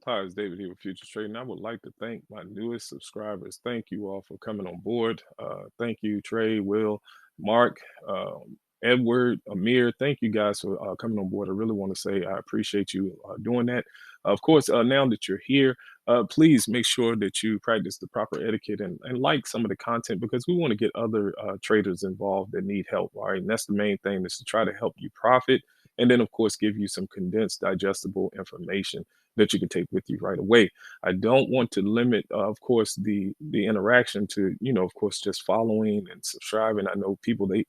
Hi, it's David here with Futures Trading. I would like to thank my newest subscribers. Thank you all for coming on board. Thank you, Trey, Will, Mark, Edward, Amir. Thank you guys for coming on board. I really want to say I appreciate you doing that. Of course, now that you're here, please make sure that you practice the proper etiquette and like some of the content because we want to get other traders involved that need help. All right. And that's the main thing is to try to help you profit. And then, of course, give you some condensed, digestible information that you can take with you right away. I don't want to limit, of course, the interaction to, of course, just following and subscribing. I know people they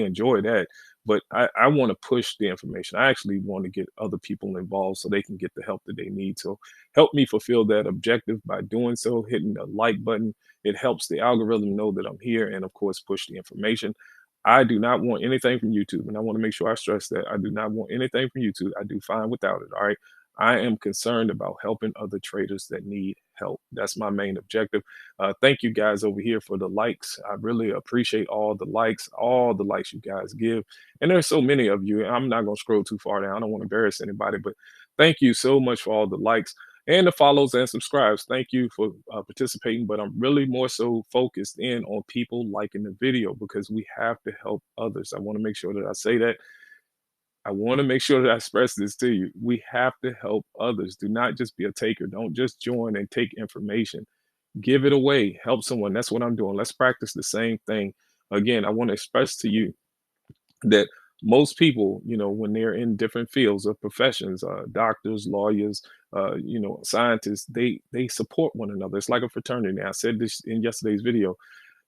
enjoy that, but I want to push the information. I actually want to get other people involved so they can get the help that they need. So help me fulfill that objective by doing so, hitting the like button. It helps the algorithm know that I'm here, and of course, push the information. I do not want anything from YouTube, and I want to make sure I stress that I do not want anything from YouTube. I do fine without it. All right. I am concerned about helping other traders that need help. That's my main objective. Thank you guys over here for the likes. I really appreciate all the likes you guys give. And there's so many of you. I'm not going to scroll too far down. I don't want to embarrass anybody, but thank you so much for all the likes and the follows and subscribes. Thank you for participating. But I'm really more so focused in on people liking the video because we have to help others. I want to make sure that I say that. I want to make sure that I express this to you. We have to help others. Do not just be a taker. Don't just join and take information. Give it away. Help someone. That's what I'm doing. Let's practice the same thing. Again, I want to express to you that most people, when they're in different fields of professions, doctors, lawyers, scientists, they support one another. It's like a fraternity. I said this in yesterday's video.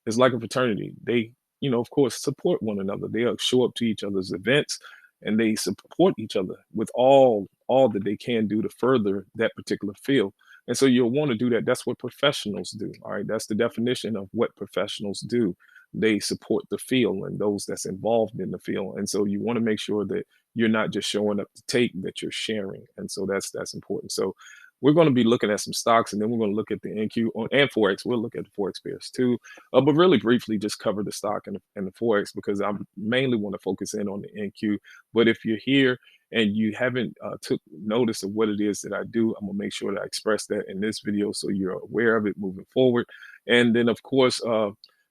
It's like a fraternity. They, of course, support one another. They'll show up to each other's events and they support each other with all that they can do to further that particular field. And so you'll want to do that. That's what professionals do. All right. That's the definition of what professionals do. They support the field and those that's involved in the field. And so you want to make sure that you're not just showing up to take, that you're sharing. And so that's important. So we're going to be looking at some stocks and then we're going to look at the NQ and Forex. We'll look at the Forex pairs too. But really briefly, just cover the stock and the Forex because I mainly want to focus in on the NQ. But if you're here and you haven't took notice of what it is that I do, I'm going to make sure that I express that in this video so you're aware of it moving forward. And then, of course,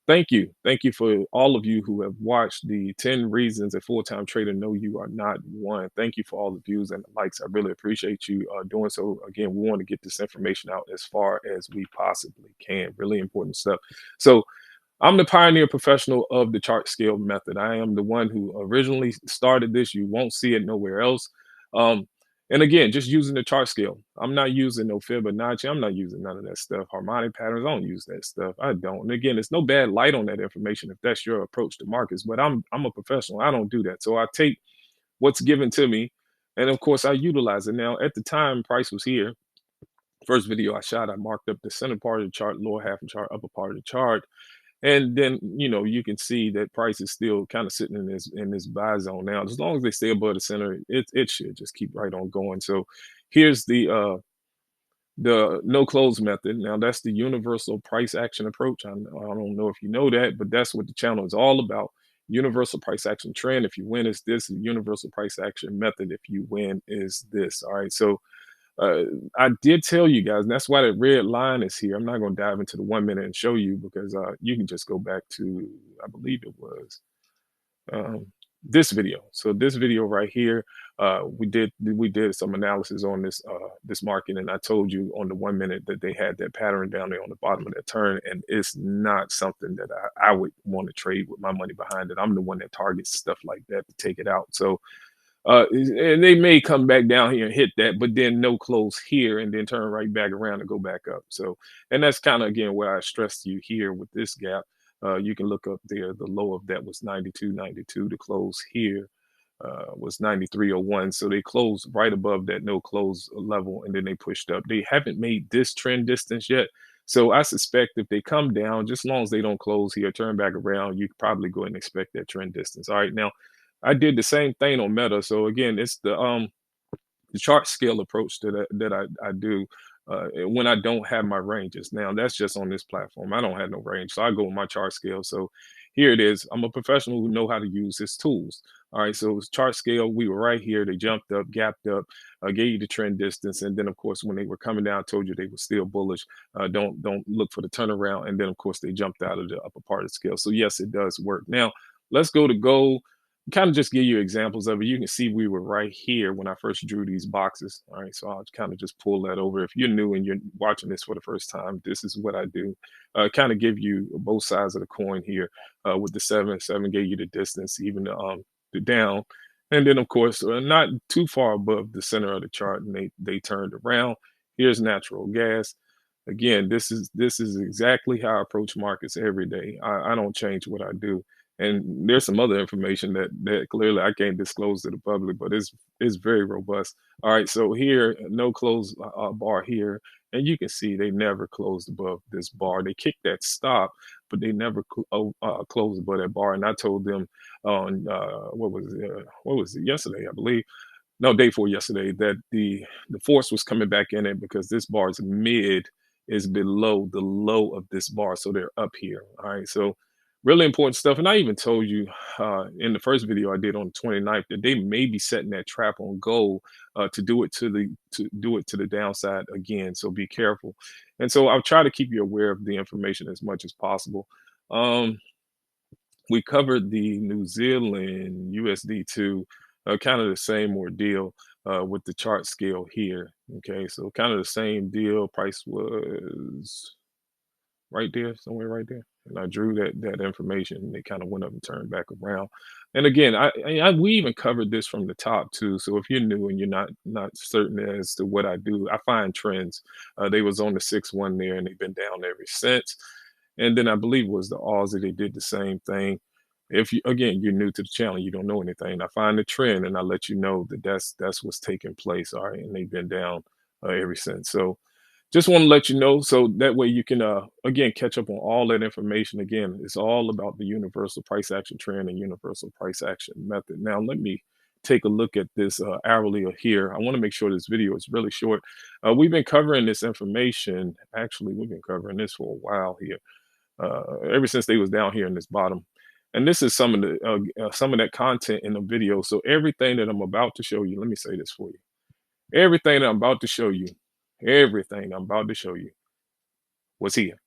thank you. Thank you for all of you who have watched the 10 reasons a full-time trader know you are not one. Thank you for all the views and the likes. I really appreciate you doing so. Again, we want to get this information out as far as we possibly can. Really important stuff. So I'm the pioneer professional of the chart scale method. I am the one who originally started this. You won't see it nowhere else. Um, and again, just using the chart scale. I'm not using no Fibonacci. I'm not using none of that stuff. Harmonic patterns. I don't use that stuff. I don't. And again, it's no bad light on that information if that's your approach to markets. But I'm a professional. I don't do that. So I take what's given to me, and of course I utilize it. Now, at the time, price was here. First video I shot, I marked up the center part of the chart, lower half of the chart, upper part of the chart. And then, you can see that price is still kind of sitting in this buy zone now. As long as they stay above the center, it should just keep right on going. So here's the no close method. Now that's the universal price action approach. I don't know if you know that, but that's what the channel is all about. Universal price action trend. If you win is this, universal price action method. If you win is this. All right. So uh, I did tell you guys, and that's why that red line is here. I'm not going to dive into the 1 minute and show you because you can just go back to, I believe it was um, this video. So this video right here, we did some analysis on this market, and I told you on the 1 minute that they had that pattern down there on the bottom of that turn, and it's not something that I would want to trade with my money behind it. I'm the one that targets stuff like that to take it out. So and they may come back down here and hit that, but then no close here and then turn right back around and go back up. So, and that's kind of again where I stressed you here with this gap. You can look up there. The low of that was 92.92. The close here was 93.01. So they closed right above that no close level, and then they pushed up. They haven't made this trend distance yet. So I suspect if they come down, just as long as they don't close here, turn back around, you could probably go and expect that trend distance. All right, now I did the same thing on Meta. So again, it's the chart scale approach that I do when I don't have my ranges. Now that's just on this platform. I don't have no range, so I go with my chart scale. So here it is. I'm a professional who know how to use his tools. All right, so it was chart scale. We were right here. They jumped up, gapped up, gave you the trend distance, and then of course when they were coming down, told you they were still bullish. Don't look for the turnaround, and then of course they jumped out of the upper part of the scale. So yes, it does work. Now let's go to gold. Kind of just give you examples of it. You can see we were right here when I first drew these boxes. All right, so I'll kind of just pull that over. If you're new and you're watching this for the first time, this is what I do. Kind of give you both sides of the coin here. With the seven gave you the distance, even the down, and then of course not too far above the center of the chart, and they turned around. Here's natural gas. Again, this is exactly how I approach markets every day. I don't change what I do. And there's some other information that clearly I can't disclose to the public, but it's very robust. All right, so here, no close bar here, and you can see they never closed above this bar. They kicked that stop, but they never closed above that bar. And I told them on what was it yesterday, I believe, no, day four yesterday, that the force was coming back in it because this bar's mid is below the low of this bar, so they're up here. All right, so really important stuff. And I even told you in the first video I did on the 29th that they may be setting that trap on gold to do it to the downside again. So be careful. And so I'll try to keep you aware of the information as much as possible. Um, we covered the New Zealand USD2, kind of the same ordeal with the chart scale here. Okay, so kind of the same deal. Price was right there, somewhere right there. And I drew that information, and they kind of went up and turned back around. And again, we even covered this from the top too. So if you're new and you're not certain as to what I do, I find trends. They was on the 6-1 there, and they've been down ever since. And then I believe it was the Aussie. They did the same thing. If you again you're new to the channel, you don't know anything. I find the trend, and I let you know that that's what's taking place. All right, and they've been down ever since. So just want to let you know so that way you can again catch up on all that information. Again, it's all about the universal price action trend and universal price action method. Now let me take a look at this hourly here. I want to make sure this video is really short. We've been covering this information. Actually, we've been covering this for a while here, ever since they was down here in this bottom. And this is some of that content in the video. So everything that I'm about to show you, let me say this for you. Everything that I'm about to show you, everything I'm about to show you was here,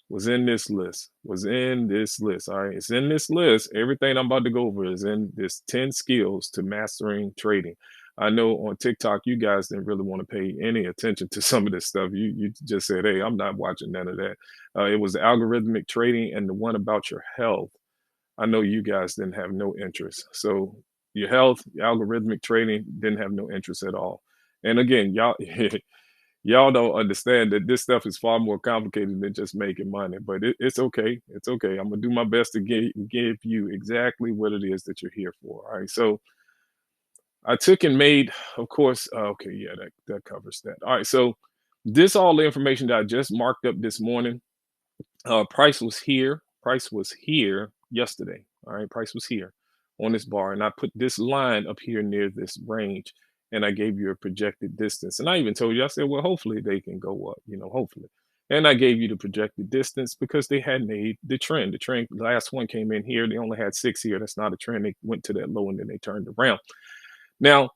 was in this list, was in this list. All right, it's in this list. Everything I'm about to go over is in this 10 skills to mastering trading. I know on TikTok, you guys didn't really want to pay any attention to some of this stuff. You just said, hey, I'm not watching none of that. It was the algorithmic trading and the one about your health. I know you guys didn't have no interest. So your health, algorithmic trading didn't have no interest at all. And again, y'all, y'all don't understand that this stuff is far more complicated than just making money. But it's okay. It's okay. I'm gonna do my best to give you exactly what it is that you're here for. All right. So I took and made, of course. Okay, yeah, that covers that. All right. So this all the information that I just marked up this morning. Price was here. Price was here yesterday. All right, price was here on this bar, and I put this line up here near this range, and I gave you a projected distance. And I even told you, I said, well, hopefully they can go up, hopefully. And I gave you the projected distance because they had made the trend. The trend, the last one came in here. They only had 6 here. That's not a trend. They went to that low and then they turned around. Now,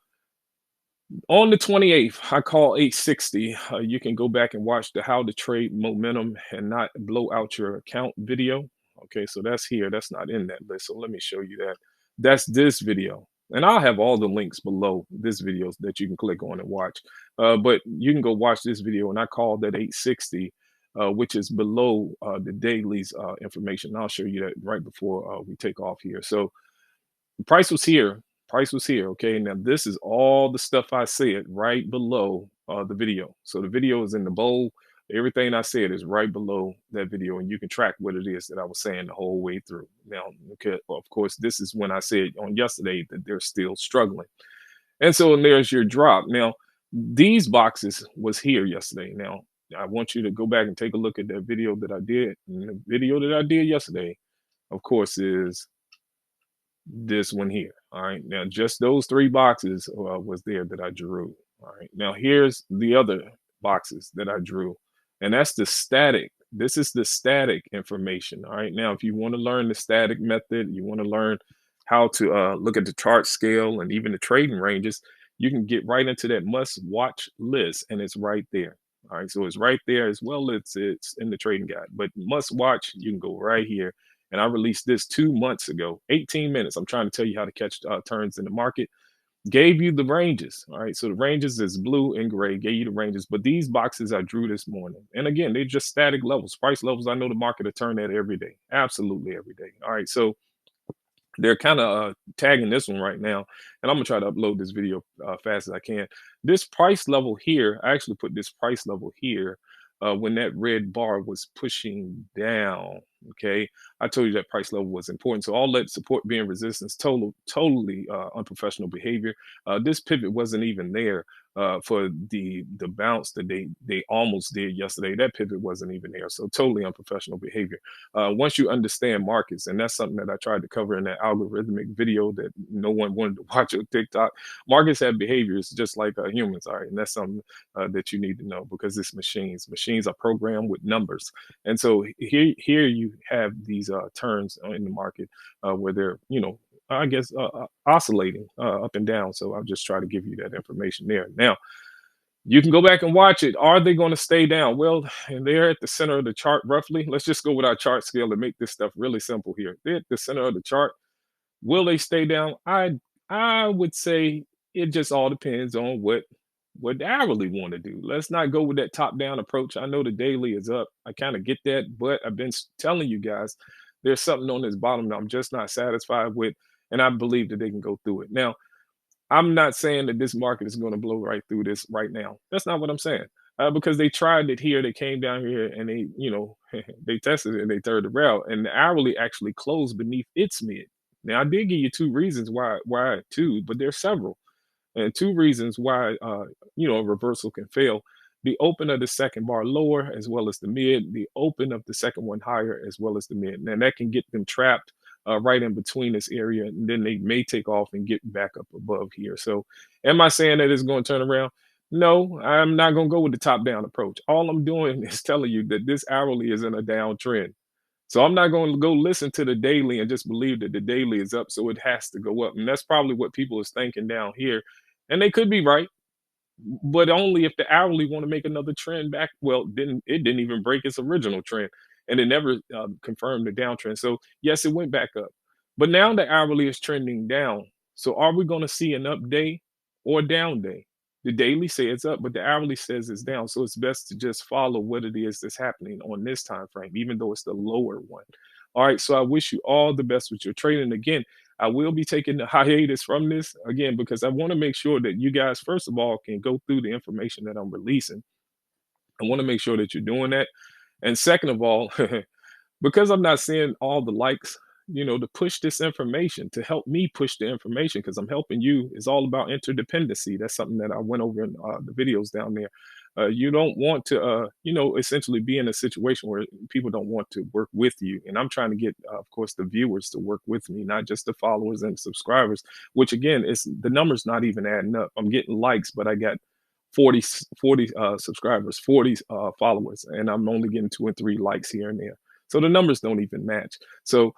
on the 28th, I call 860. You can go back and watch the how to trade momentum and not blow out your account video. Okay, so that's here. That's not in that list. So let me show you that. That's this video. And I'll have all the links below this video that you can click on and watch. But you can go watch this video, and I call that 860, which is below the daily's information. And I'll show you that right before we take off here. So the price was here. Price was here. Okay. Now this is all the stuff I said right below the video. So the video is in the bowl. Everything I said is right below that video, and you can track what it is that I was saying the whole way through. Now, okay, of course, this is when I said on yesterday that they're still struggling. And so there's your drop. Now, these boxes was here yesterday. Now, I want you to go back and take a look at that video that I did. And the video that I did yesterday, of course, is this one here. All right. Now, just those 3 boxes was there that I drew. All right. Now, here's the other boxes that I drew, and that's the static. This is the static information. All right. Now, if you want to learn the static method, you want to learn how to look at the chart scale and even the trading ranges, you can get right into that must watch list, and it's right there. All right, so it's right there as well. It's in the trading guide, but must watch, you can go right here. And I released this 2 months ago, 18 minutes. I'm trying to tell you how to catch turns in the market. Gave you the ranges. All right, so the ranges is blue and gray. Gave you the ranges, but these boxes I drew this morning, and again, they're just static levels, price levels. I know the market will turn that every day, absolutely every day. All right, so they're kind of tagging this one right now, and I'm gonna try to upload this video fast as I can. This price level here, I actually put this price level here when that red bar was pushing down. Okay, I told you that price level was important. So all that support being resistance, totally unprofessional behavior. This pivot wasn't even there for the bounce that they almost did yesterday. That pivot wasn't even there. So totally unprofessional behavior. Once you understand markets, and that's something that I tried to cover in that algorithmic video that no one wanted to watch on TikTok. Markets have behaviors just like humans are, and that's something that you need to know because it's machines. Machines are programmed with numbers, and so here you have these turns in the market where they're I guess oscillating up and down. So I'll just try to give you that information there. Now you can go back and watch it. Are they going to stay down? Well, and they're at the center of the chart roughly. Let's just go with our chart scale and make this stuff really simple here. They're at the center of the chart. Will they stay down? I would say it just all depends on what the hourly want to do. Let's not go with that top down approach. I know the daily is up. I kind of get that, but I've been telling you guys there's something on this bottom that I'm just not satisfied with, and I believe that they can go through it. Now, I'm not saying that this market is going to blow right through this right now. That's not what I'm saying. Because they tried it here, they came down here and they, they tested it and they turned it around, and the hourly actually closed beneath its mid. Now I did give you two reasons why two, but there's several, and two reasons why a reversal can fail. The open of the second bar lower as well as the mid, the open of the second one higher as well as the mid. And that can get them trapped right in between this area, and then they may take off and get back up above here. So, am I saying that it's going to turn around? No, I'm not going to go with the top down approach. All I'm doing is telling you that this hourly is in a downtrend. So I'm not going to go listen to the daily and just believe that the daily is up, so it has to go up. And that's probably what people is thinking down here. And they could be right, but only if the hourly want to make another trend back. Well, it didn't even break its original trend, and it never confirmed the downtrend. So yes, it went back up, but now the hourly is trending down. So are we going to see an up day or a down day? The daily says it's up, but the hourly says it's down. So it's best to just follow what it is that's happening on this time frame, even though it's the lower one. All right. So I wish you all the best with your trading. Again, I will be taking the hiatus from this again because I want to make sure that you guys, first of all, can go through the information that I'm releasing. I want to make sure that you're doing that. And second of all, because I'm not seeing all the likes, to push this information, to help me push the information, because I'm helping you, is all about interdependency. That's something that I went over in the videos down there. You don't want to, essentially be in a situation where people don't want to work with you. And I'm trying to get, of course, the viewers to work with me, not just the followers and subscribers, which again, is the numbers not even adding up. I'm getting likes, but I got 40 subscribers, 40 followers, and I'm only getting 2 and 3 likes here and there. So the numbers don't even match. So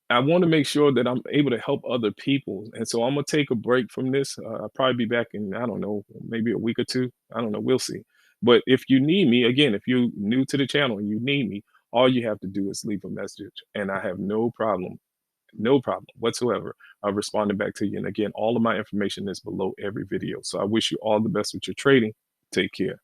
I want to make sure that I'm able to help other people. And so I'm going to take a break from this. I'll probably be back in, I don't know, maybe a week or two. I don't know. We'll see. But if you need me, again, if you're new to the channel and you need me, all you have to do is leave a message. And I have no problem whatsoever responding back to you. And again, all of my information is below every video. So I wish you all the best with your trading. Take care.